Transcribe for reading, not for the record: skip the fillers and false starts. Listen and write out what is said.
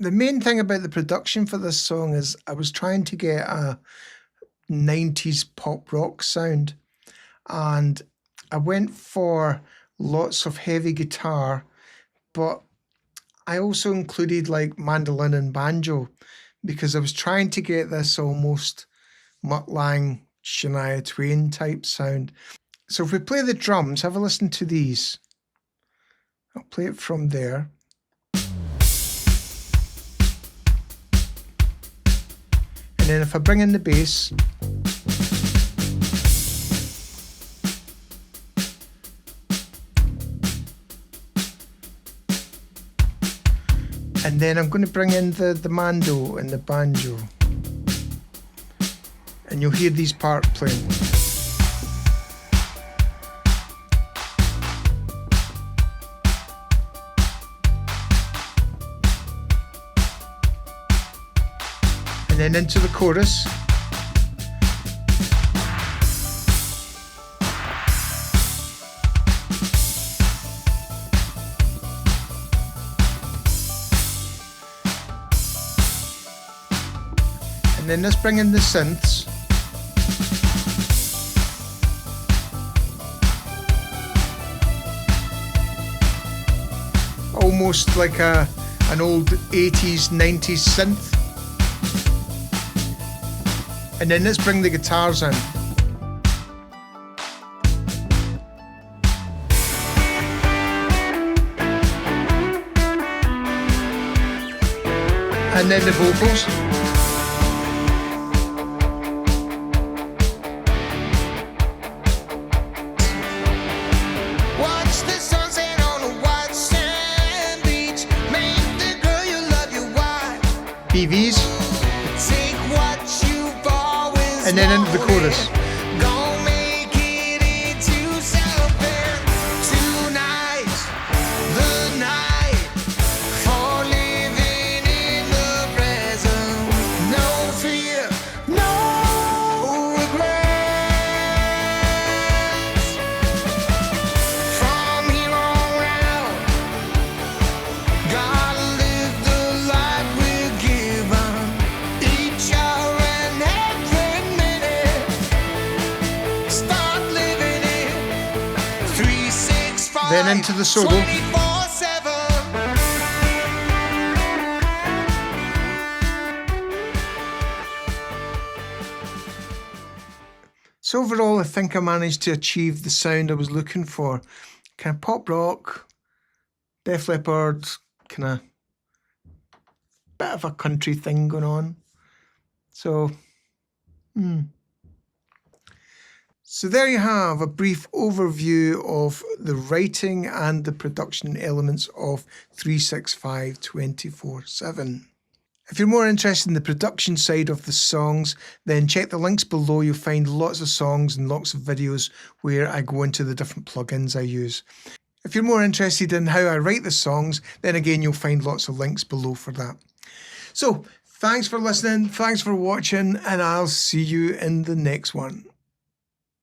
The main thing about the production for this song is I was trying to get a 90s pop rock sound, and I went for lots of heavy guitar, but I also included like mandolin and banjo because I was trying to get this almost Mutt Lange, Shania Twain type sound. So if we play the drums, have a listen to these. I'll play it from there. And then if I bring in the bass, and then I'm going to bring in the mando and the banjo, and you'll hear these parts playing. And then into the chorus. And then let's bring in the synths. Almost like an old 80s, 90s synth. And then let's bring the guitars in. And then the vocals. Watch the sunset on a white sand beach. Make the girl you love your wife. BVs. Take what you've always And then into the chorus. Gonna make it into something tonight. The night for living in the present. No fear, no regrets. From here on out, gotta live the life we're given. Each hour and every minute, start living it. 365. Then into the solo. 24/7. So overall, I think I managed to achieve the sound I was looking for. Kind of pop rock, Def Leppard, kind of bit of a country thing going on. So, So there you have a brief overview of the writing and the production elements of 365 24/7. If you're more interested in the production side of the songs, then check the links below. You'll find lots of songs and lots of videos where I go into the different plugins I use. If you're more interested in how I write the songs, then again, you'll find lots of links below for that. So, thanks for listening, thanks for watching, and I'll see you in the next one.